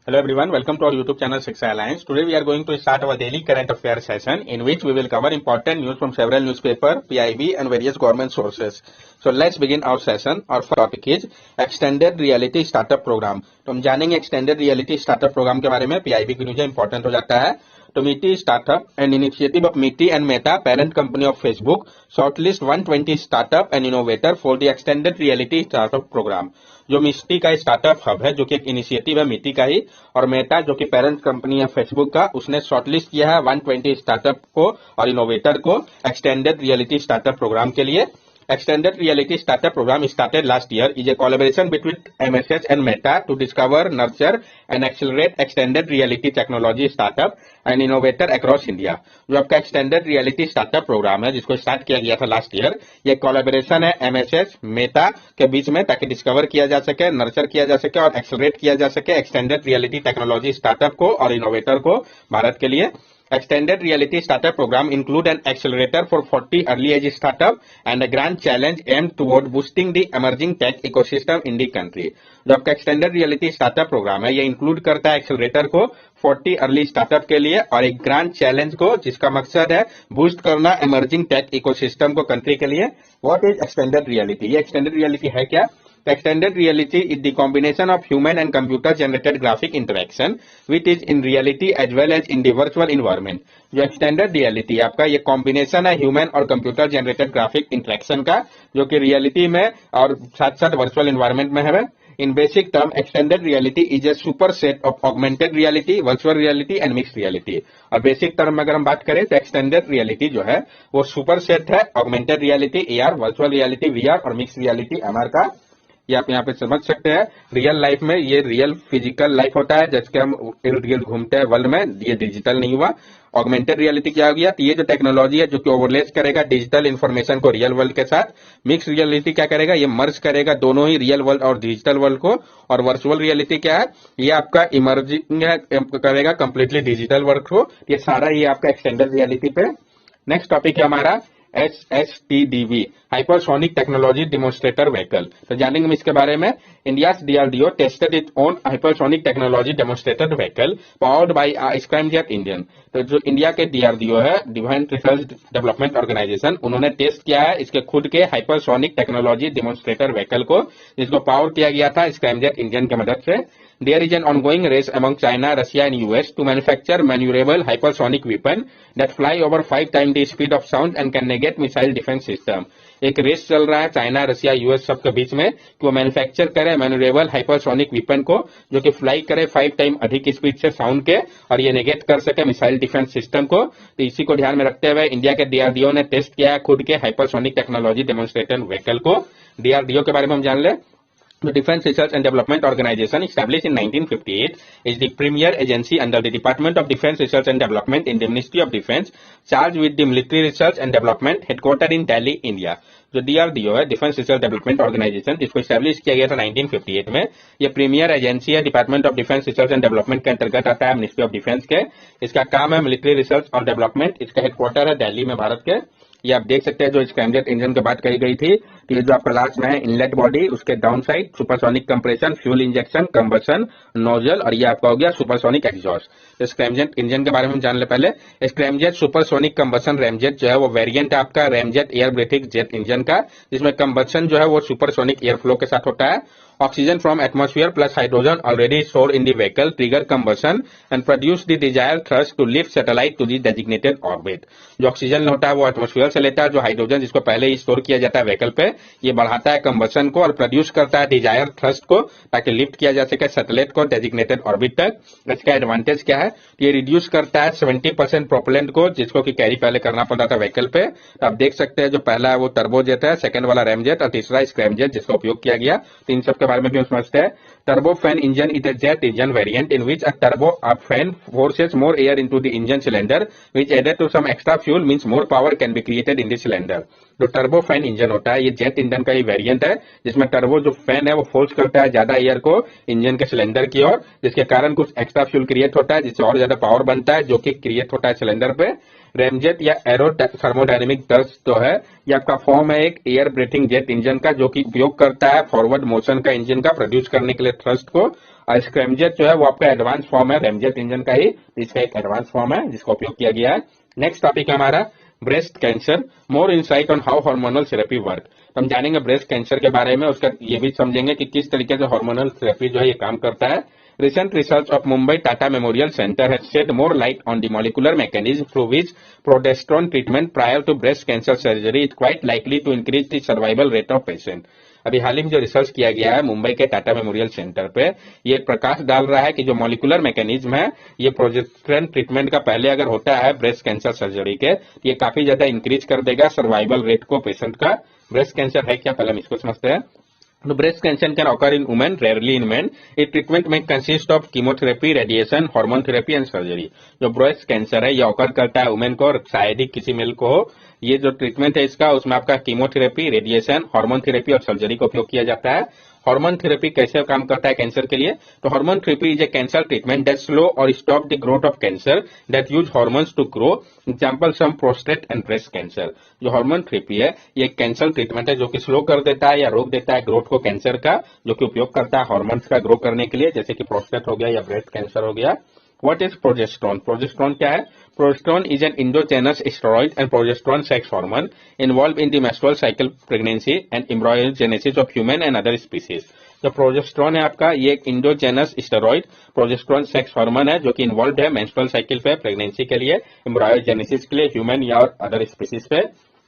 Hello everyone, welcome to our YouTube channel Shiksha Alliance. Today we are going to start our daily current affairs session in which we will cover important news from several newspaper, PIB and various government sources. So let's begin our session. Our first topic is Extended Reality Startup Program. तो हम जानेंगे Extended Reality Startup Program के बारे में. PIB की news important हो जाता है. तो MITI Startup, an initiative of MITI and Meta, parent company of Facebook, shortlist 120 startup and innovator for the Extended Reality Startup Program. जो मिस्टी का स्टार्टअप हब है जो कि एक इनिशिएटिव है मिटी का ही, और मेटा जो कि पेरेंट कंपनी है फेसबुक का, उसने शॉर्टलिस्ट किया है 120 स्टार्टअप को और इनोवेटर को एक्सटेंडेड रियलिटी स्टार्टअप प्रोग्राम के लिए. Extended Reality Startup Program started last year is a collaboration between MSH and Meta to discover, nurture and accelerate extended reality technology startup and innovator across India. जो आपका Extended Reality Startup Program है जिसको start किया गया था last year, ये collaboration है MSH Meta के बीच में ताकि डिस्कवर किया जा सके, नर्चर किया जा सके और एक्सेलरेट किया जा सके एक्सटेंडेड रियलिटी टेक्नोलॉजी स्टार्टअप को और इनोवेटर को भारत के लिए. Extended Reality Startup Program include an accelerator for 40 early age startup and a grand challenge aimed toward boosting the emerging tech ecosystem in the country. जो आपका Extended Reality Startup Program है ये include करता है accelerator को 40 early startup के लिए और एक ग्रांड चैलेंज को जिसका मकसद है बूस्ट करना इमर्जिंग टेक इकोसिस्टम को कंट्री के लिए. What is extended reality? ये एक्सटेंडेड रियलिटी है क्या? Extended reality is the combination of human and computer generated graphic interaction which is in reality as well as in the virtual environment. जो extended reality आपका ये combination है human और computer generated graphic interaction का जो कि reality में और साथ साथ वर्चुअल एनवायरनमेंट में है. In basic term, extended reality is a superset of augmented reality, virtual reality and mixed reality. और बेसिक टर्म में अगर हम बात करें तो एक्सटेंडेड रियलिटी जो है वो सुपरसेट है augmented reality AR, virtual reality VR और मिक्स्ड रियलिटी MR का. ये आप यहाँ पे समझ सकते हैं. रियल लाइफ में ये रियल फिजिकल लाइफ होता है जैसे हम इर्द गिर्द घूमते हैं वर्ल्ड में, ये डिजिटल नहीं हुआ. ऑगमेंटेड रियलिटी क्या हो गया? तो ये जो टेक्नोलॉजी है जो कि ओवरलेस करेगा डिजिटल इंफॉर्मेशन को रियल वर्ल्ड के साथ. मिक्स रियलिटी क्या करेगा? ये मर्ज करेगा दोनों ही रियल वर्ल्ड और डिजिटल वर्ल्ड को. और वर्चुअल रियलिटी क्या है? ये आपका इमर्जिंग करेगा कंप्लीटली डिजिटल वर्ल्ड को. ये सारा ये आपका एक्सटेंडेड रियलिटी पे. नेक्स्ट टॉपिक है हमारा HSTDV, hypersonic technology demonstrator vehicle. तो जानेंगे हम इसके बारे में. India DRDO tested its own hypersonic technology demonstrator vehicle powered by scramjet Indian. तो जो इंडिया के DRDO है, डिफेंस रिसर्च डेवलपमेंट ऑर्गेनाइजेशन, उन्होंने टेस्ट किया है इसके खुद के हाइपरसोनिक टेक्नोलॉजी डेमोन्स्ट्रेटर व्हीकल को जिसको पावर किया गया था स्क्रैमजेट इंडियन की मदद से. There is an ongoing race among China, Russia and US to manufacture maneuverable hypersonic weapon that fly over 5 times the speed of sound and can negate missile defense system. एक race चल रहा है China, Russia, US सब के बीच में कि वो manufacture करे मैन्यूरेबल हाइपरसोनिक वेपन को जो कि फ्लाई करे 5 टाइम अधिक स्पीड से साउंड के और ये नेगेट कर सके मिसाइल डिफेंस सिस्टम को. तो इसी को ध्यान में रखते हुए इंडिया के DRDO ने टेस्ट किया है खुद के हाइपरसोनिक टेक्नोलॉजी डेमोन्स्ट्रेटर व्हीकल को. DRDO के बारे में हम जान ले. The Defense Research and Development Organization, established in 1958, is the premier agency under the Department of Defense Research and Development in the Ministry of Defense, charged with the military research and development, headquartered in Delhi, India. जो DRDO है, defence research development organisation, जिसको establish किया गया था 1958 में, ये premiere agency है department of defence research and development के अंतर्गत आता है मिनिस्ट्री ऑफ डिफेंस के. इसका काम है मिलिट्री रिसर्च और डेवलपमेंट. इसका हेडक्वार्टर है दिल्ली में भारत के. ये आप देख सकते हैं जो स्क्रैमजेट इंजन की बात कही गई थी. तो ये जो आपका लास्ट में है इनलेट बॉडी, उसके down side supersonic compression, fuel injection, combustion, nozzle और ये आपका हो गया सुपरसोनिक एग्जॉस्ट. तो स्क्रैमजेट इंजन के बारे में हम जान ले पहले. स्क्रैमजेट सुपरसोनिक कंबशन रैमजेट जो है वो वेरिएंट है आपका ramjet air breathing jet engine का, जिसमें कंबशन जो है वो सुपरसोनिक एयर फ्लो के साथ होता है. Oxygen from atmosphere plus hydrogen already stored in the vehicle trigger combustion and produce the desired thrust to lift satellite to the designated orbit. जो ऑक्सीजन होता है वो एटमॉस्फेयर से लेता है, जो हाइड्रोजन जिसको पहले ही स्टोर किया जाता है व्हीकल पे, ये बढ़ाता है कंबशन को और प्रोड्यूस करता है डिजायर थ्रस्ट को ताकि लिफ्ट किया जा सके सैटेलाइट को डेजिग्नेटेड ऑर्बिट तक. इसका एडवांटेज क्या है? ये रिड्यूस करता है 70% प्रोपेलेंट को जिसको कि कैरी पहले करना पड़ता था व्हीकल पे. तो आप देख सकते हैं जो पहला है वो टर्बोजेट है, सेकंड वाला रैमजेट और तीसरा स्क्रैमजेट जिसका उपयोग किया गया. तो इन सब के बारे में भी हम समझते हैं. Turbofan engine is a jet engine variant in which a turbofan forces more air into the engine cylinder, which added to some extra fuel means more power can be created in the cylinder. जो turbofan engine होता है ये jet engine का ही variant है जिसमें turbo जो fan है वो फोर्स करता है ज्यादा एयर को इंजन के सिलेंडर की ओर, जिसके कारण कुछ एक्स्ट्रा फ्यूल क्रिएट होता है जिससे और ज्यादा पावर बनता है जो कि क्रिएट होता है सिलेंडर पे. रेमजेट या एरो थर्मोडायनेमिक थ्रस्ट जो है ये आपका फॉर्म है एक एयर ब्रीथिंग जेट इंजन का, जो कि उपयोग करता है फॉरवर्ड मोशन का इंजन का प्रोड्यूस करने के लिए थ्रस्ट को। और स्क्रैमजेट जो है वो आपका एडवांस फॉर्म है रेमजेट इंजन का ही, इसका एक एडवांस फॉर्म है जिसका उपयोग किया गया है। नेक्स्ट टॉपिक है हमारा breast cancer, more insight on how hormonal therapy work. तो हम जानेंगे ब्रेस्ट कैंसर के बारे में, उसका ये भी समझेंगे कि किस तरीके से हार्मोनल थेरेपी जो है ये काम करता है। Recent research of Mumbai Tata Memorial Center has shed more light on the molecular mechanism through which progesterone treatment prior to breast cancer surgery is quite likely to increase the survival rate of patient. अभी हाल ही में जो research किया गया है मुंबई के Tata memorial centre पे, ये प्रकाश डाल रहा है कि जो मॉलिकुलर मैकेनिज्म है ये प्रोजेस्टेरोन ट्रीटमेंट का पहले अगर होता है ब्रेस्ट कैंसर सर्जरी के, ये काफी ज्यादा इंक्रीज कर देगा सर्वाइवल रेट को पेशेंट का। ब्रेस्ट कैंसर है क्या, पहले हम इसको समझते हैं। The breast cancer can occur in women, rarely in men. Its treatment may consist of chemotherapy, radiation, hormone therapy and surgery. जो ब्रेस्ट कैंसर है ये ऑकर करता है वुमेन को और शायद ही किसी मेल को हो। ये जो ट्रीटमेंट है इसका, उसमें आपका कीमोथेरेपी, रेडिएशन, हार्मोन थेरेपी और सर्जरी का उपयोग किया जाता है। हार्मोन थेरेपी कैसे काम करता है कैंसर के लिए, तो hormone therapy is a cancer treatment that slow और stop the growth of cancer that use hormones to grow, example some prostate and breast cancer. जो हार्मोन थेरेपी है ये कैंसर ट्रीटमेंट है जो कि स्लो कर देता है या रोक देता है ग्रोथ को कैंसर का, जो कि उपयोग करता है हार्मोन्स का ग्रो करने के लिए, जैसे कि प्रोस्टेट हो गया या ब्रेस्ट कैंसर हो गया। What is progesterone? Progesterone क्या है? Progesterone is an endogenous steroid and progesterone sex hormone involved in the menstrual cycle, pregnancy and embryogenesis of human and other species. जो प्रोजेस्ट्रॉन है आपका ये एक endogenous steroid progesterone sex hormone है जो कि इन्वॉल्व है मेंस्ट्रुअल साइकिल पे, प्रेगनेंसी के लिए, एम्ब्रायोजेनेसिस के लिए, ह्यूमन या और अदर स्पीसीज पे।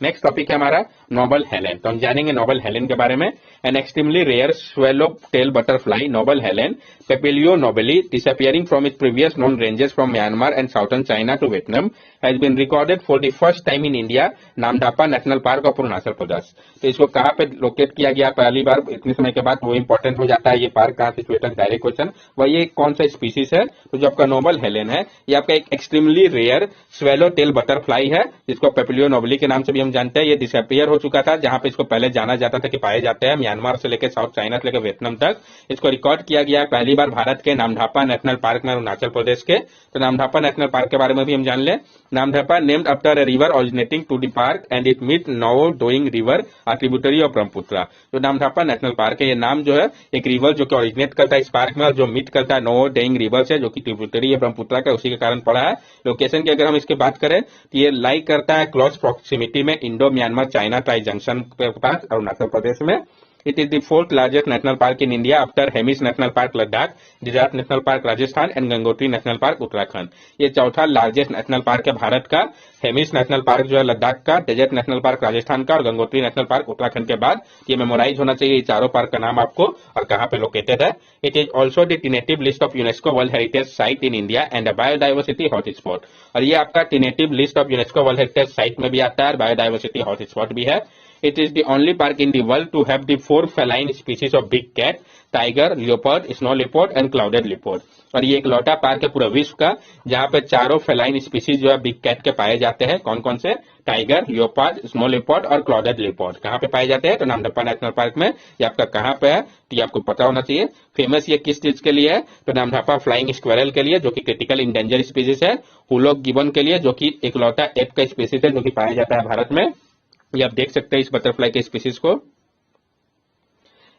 नेक्स्ट टॉपिक है हमारा नोबल हेलेन। तो हम जानेंगे नोबल हेलेन के बारे में। An extremely rare swallow tail butterfly noble Helen Papilio noblei disappearing from its previous known ranges from Myanmar and southern China to Vietnam has been recorded for the first time in India Namdapha national park of Arunachal Pradesh. तो इसको कहाँ पे locate किया गया पहली बार इतने समय के बाद, वो इंपॉर्टेंट हो जाता है ये पार्क कहाँ सिचुएटेड, डायरेक्ट क्वेश्चन। वह ये कौन सा स्पीसीज है, तो जो आपका नोबल हेलेन है ये आपका एक extremely rare swallow tail butterfly है जिसको पेपिलियो नोबेली के नाम से भी हम जानते हैं। ये डिसअपियर हो चुका था, जहां पे इसको पहले जाना जाता था कि पाए जाते हैं म्यांमार से लेकर साउथ चाइना से लेकर वियतनाम तक। इसको रिकॉर्ड किया गया है पहली बार भारत के नामधापा नेशनल पार्क में अरुणाचल प्रदेश के। तो नामधापा नेशनल पार्क के बारे में भी हम जान लें। Namdapha named after a river originating to the park and it meet Noa Dihing river a tributary of Brahmaputra. जो नामधापा नेशनल पार्क है ये नाम जो है एक रिवर जो कि ऑरिजिनेट करता है इस पार्क में और जो मीट करता है नाओ डोइंग रिवर से, जो कि ट्रिब्यूटरी है ब्रह्मपुत्र का, उसी के कारण पड़ा है। लोकेशन की अगर हम इसकी बात करें तो ये लाई करता है क्लोज प्रॉक्सिमिटी में Indo Myanmar China tri junction के पास अरुणाचल प्रदेश में। It is the fourth largest national park in India after Hemis National Park Ladakh, Gujarat National Park Rajasthan and Gangotri National Park Uttarakhand। ये चौथा लार्जेस्ट नेशनल पार्क है भारत का। Hemis national park जो है लद्दाख का, desert national park Rajasthan का और Gangotri national park Uttarakhand के बाद। ये मेमोराइज होना चाहिए ये चारों पार्क का नाम आपको और कहाँ पे लोकेटेड है। It is also the tentative list of UNESCO world heritage site in India and a biodiversity hotspot. और ये आपका tentative list of UNESCO world heritage site में भी आता है, बायोडाइवर्सिटी हॉटस्पॉट भी है। It is the only park in the world to have the 4 feline species of big cat, tiger, leopard, snow leopard and clouded leopard। और ये एक लौटा पार्क है पूरा विश्व का जहां पे चारों फेलाइन स्पीसीज जो है बिग कैट के पाए जाते हैं। कौन कौन से, टाइगर, लियोपार्ड, स्नो लेपर्ड और क्लाउडेड लेपर्ड। कहां पे पाए जाते हैं, तो नामदफा नेशनल पार्क में। ये आपका कहां पे है तो ये आपको पता होना चाहिए। फेमस ये किस चीज के लिए है, तो नामदफा फ्लाइंग स्क्वेरल के लिए जो कि क्रिटिकल इंडेंजर स्पीसीज है, हुलॉक गिबन के लिए जो कि एक लौटा एप का स्पीसीज है जो कि पाया जाता है भारत में। ये आप देख सकते हैं इस बटरफ्लाई के स्पीसीज को।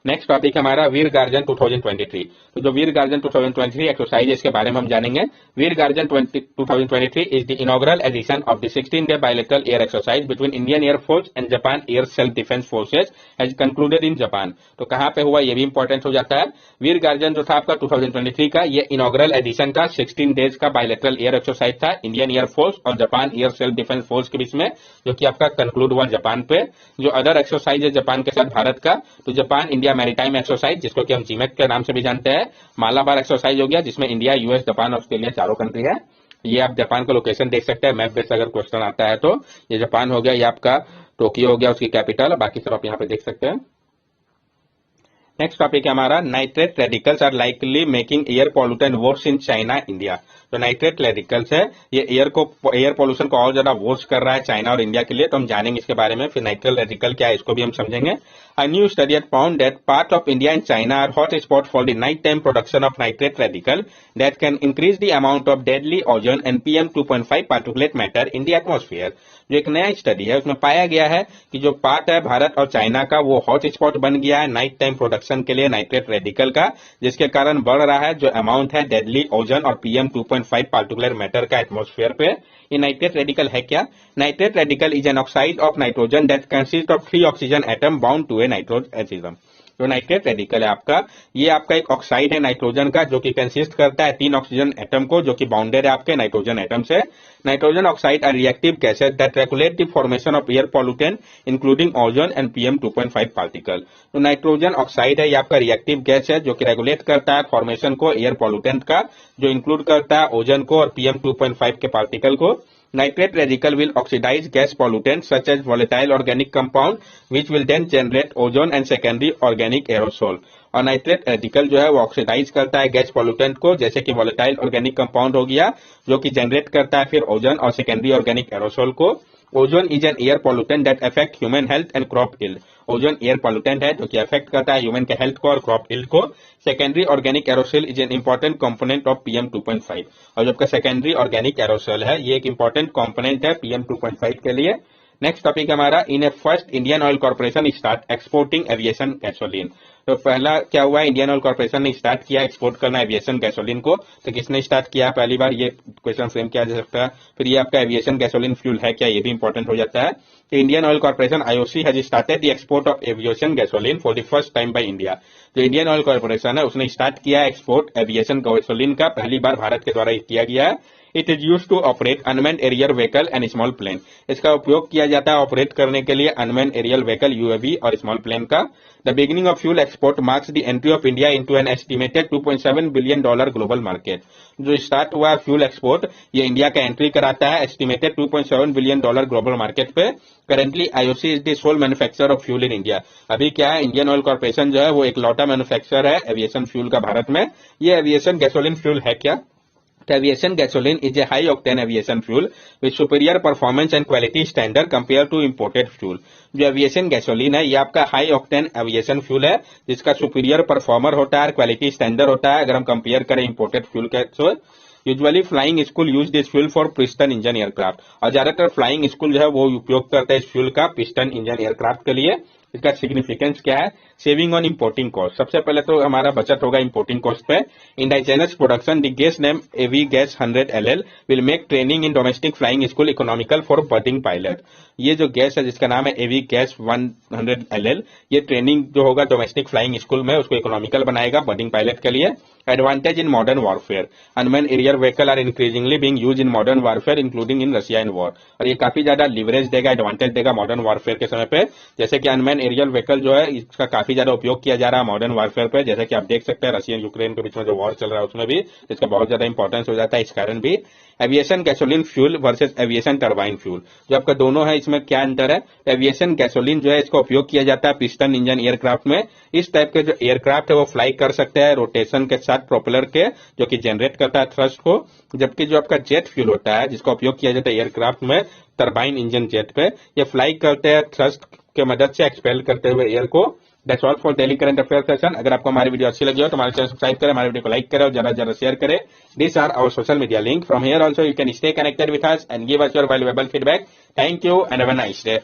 नेक्स्ट टॉपिक हमारा वीर गार्जन 2023। तो जो वीर गार्जन 2023 एक्सरसाइज इसके बारे में हम जानेंगे। Veer guardian 2023 is the inaugural edition of the 16-day bilateral air exercise between Indian air force and Japan air self defence forces has concluded in Japan. तो कहां पे हुआ ये भी इंपॉर्टेंट हो जाता है। वीर गार्जन जो था आपका 2023 का ये इनॉग्रल एडिशन का 16 डेज का बायलैटरल एयर एक्सरसाइज था इंडियन एयर फोर्स और Japan air self defence force के बीच में, जो कि आपका कंक्लूड हुआ जापान पे। जो अदर एक्सरसाइज है जापान के साथ भारत का, तो जापान इंडिया मैरीटाइम एक्सरसाइज जिसको कि हम जीमेक के नाम से भी जानते हैं, मालाबार एक्सरसाइज हो गया जिसमें इंडिया, यूएस, जापान, ऑस्ट्रेलिया चारों कंट्री है। ये आप जापान का लोकेशन देख सकते हैं मैप बेस अगर क्वेश्चन आता है तो। ये जापान हो गया, ये आपका टोक्यो हो गया उसकी कैपिटल, बाकी सब आप यहाँ पे देख सकते हैं। नेक्स्ट टॉपिक है हमारा nitrate radicals are likely making air pollutant worse in China India. जो नाइट्रेट रेडिकल्स है ये एयर पोल्यूशन को और ज्यादा वर्स कर रहा है चाइना और इंडिया के लिए, तो हम जानेंगे इसके बारे में। फिर नाइट्रेट रेडिकल क्या है इसको भी हम समझेंगे। A new study had found that part of India and China are hot spots for the nighttime production of nitrate radical that can increase the amount of deadly ozone and PM2.5 particulate matter in the atmosphere। जो एक नया study है उसमें पाया गया है कि जो पार्ट है भारत और चाइना का वो हॉट स्पॉट बन गया है नाइट टाइम प्रोडक्शन के लिए नाइट्रेट रेडिकल का, जिसके कारण बढ़ रहा है जो अमाउंट है डेडली ओजन और PM2.5 पार्टिकुलर मैटर का एटमॉस्फेयर पे। ये नाइट्रेट रेडिकल है क्या? Nitrate radical is an oxide of nitrogen that consist of 3 oxygen atom bound to a nitrogen. जो नाइट्रेट रेडिकल है आपका, ये आपका एक ऑक्साइड है नाइट्रोजन का जो कि कंसिस्ट करता है 3 ऑक्सीजन एटम को, जो कि बाउंडेड है आपके नाइट्रोजन एटम से। Nitrogen oxide are reactive gases that regulate the formation of air pollutant including ozone and PM2.5 particle. तो नाइट्रोजन ऑक्साइड है ये आपका रिएक्टिव गैस है जो कि रेगुलेट करता है फॉर्मेशन को एयर पॉल्यूटेंट का, जो इंक्लूड करता है ओजन को और PM2.5 के पार्टिकल को। Nitrate radical will oxidize gas pollutants such as volatile organic compound which will then generate ozone and secondary organic aerosol। और नाइट्रेट रेडिकल जो है वो ऑक्सीडाइज करता है गैस पॉल्यूटेंट को, जैसे कि वोलेटाइल ऑर्गेनिक कंपाउंड हो गया जो कि जनरेट करता है फिर ओजोन और सेकेंडरी ऑर्गेनिक एरोसोल को। Ozone is an air pollutant that affect human health and crop yield. Ozone air pollutant है जो कि अफेक्ट करता है ह्यूमन के हेल्थ को और क्रॉप यील्ड को। Secondary organic aerosol is an important component of PM2.5। और जो आपका सेकेंडरी ऑर्गेनिक एरोसोल है ये एक इंपॉर्टेंट कंपोनेंट है PM2.5 के लिए। नेक्स्ट टॉपिक हमारा, in a first Indian Oil Corporation start exporting aviation gasoline. तो पहला क्या हुआ, इंडियन ऑयल कॉर्पोरेशन ने स्टार्ट किया एक्सपोर्ट करना एविएशन गैसोलीन को। तो किसने स्टार्ट किया पहली बार, ये क्वेश्चन फ्रेम किया जा सकता है। फिर ये आपका एविएशन गैसोलीन फ्यूल है क्या, ये भी इंपॉर्टेंट हो जाता है। तो Indian Oil corporation IOC has started the export of aviation gasoline for the first time by India. जो इंडियन ऑयल कॉर्पोरेशन है उसने स्टार्ट किया एक्सपोर्ट एविएशन गैसोलीन का, पहली बार भारत के द्वारा किया गया है। It is use to operate unmanned aerial vehicle and small plane. इसका उपयोग किया जाता है ऑपरेट करने के लिए अनमैन्ड एरियल व्हीकल UAV और स्मॉल प्लेन का। The beginning of fuel export marks the entry of India into an estimated $2.7 billion global market. जो स्टार्ट हुआ फ्यूल एक्सपोर्ट ये इंडिया का एंट्री कराता है एस्टिमेटेड $2.7 बिलियन ग्लोबल मार्केट पे। Currently IOC is the soul manufacturer of fuel in India. अभी क्या है, इंडियन ऑयल कॉर्पोरेशन जो है वो एक लौटा मैन्युफैक्चरर है एविएशन फ्यूल का भारत में। ये एविएशन गैसोलीन फ्यूल है क्या? Aviation gasoline is a high-octane aviation fuel with superior performance and quality standard compared to imported fuel। जो एविएशन गैसोलीन है ये आपका हाई ऑक्टेन एविएशन फ्यूल है जिसका सुपीरियर परफॉर्मर होता है, क्वालिटी स्टैंडर्ड होता है अगर हम कंपेयर करें इंपोर्टेड फ्यूल के। So usually flying school use this fuel for piston engine aircraft. और ज्यादातर फ्लाइंग स्कूल जो है वो उपयोग करता है इस फ्यूल का पिस्टन इंजन एयरक्राफ्ट के लिए। इसका सिग्निफिकेंस क्या है, सेविंग ऑन इंपोर्टिंग कॉस्ट। सबसे पहले तो हमारा बचत होगा इंपोर्टिंग कॉस्ट पे। Indigenous production the gas name AV gas 100 LL will make training in domestic flying school economical for budding pilot. ये जो गैस है जिसका नाम है AV गैस 100 LL, ये ट्रेनिंग जो होगा डोमेस्टिक फ्लाइंग स्कूल में उसको इकोनॉमिकल बनाएगा बडिंग पायलट के लिए। Advantage in modern warfare, unmanned aerial vehicle are increasingly being used in modern warfare including in Russia in war. और ये काफी ज्यादा लिवरेज देगा, एडवांटेज देगा मॉडर्न वॉरफेयर के समय पे। जैसे कि अनमैन्ड एरियल व्हीकल जो है इसका काफी ज्यादा उपयोग किया जा रहा है मॉडर्न वॉरफेयर पे, जैसे कि आप देख सकते हैं रशिया यूक्रेन के बीच में जो वॉर चल रहा है उसमें भी इसका बहुत ज्यादा इंपॉर्टेंस हो जाता है इस कारण भी। Aviation gasoline fuel versus aviation turbine fuel, जो आपका दोनों है इसमें क्या अंतर है। एविएशन गैसोलीन जो है इसका उपयोग किया जाता है पिस्टन इंजन एयरक्राफ्ट में। इस टाइप के जो एयरक्राफ्ट है वो फ्लाई कर सकते हैं रोटेशन के साथ प्रोपेलर के, जो कि जनरेट करता है थ्रस्ट को। जबकि जो आपका जेट फ्यूल होता है जिसका उपयोग किया जाता है एयरक्राफ्ट में टरबाइन इंजन जेट पे, ये फ्लाई करते हैं थ्रस्ट के मदद से एक्सपेल करते हुए एयर को। That's all for daily current affair session. अगर आपको हमारी वीडियो अच्छी लगी हो तो हमारे चैनल सब्सक्राइब करें, हमारे वीडियो को लाइक करें और ज्यादा से ज्यादा शेयर करें। These are our social media link. From here also you can stay connected with us and give us your valuable feedback. Thank you and have a nice day.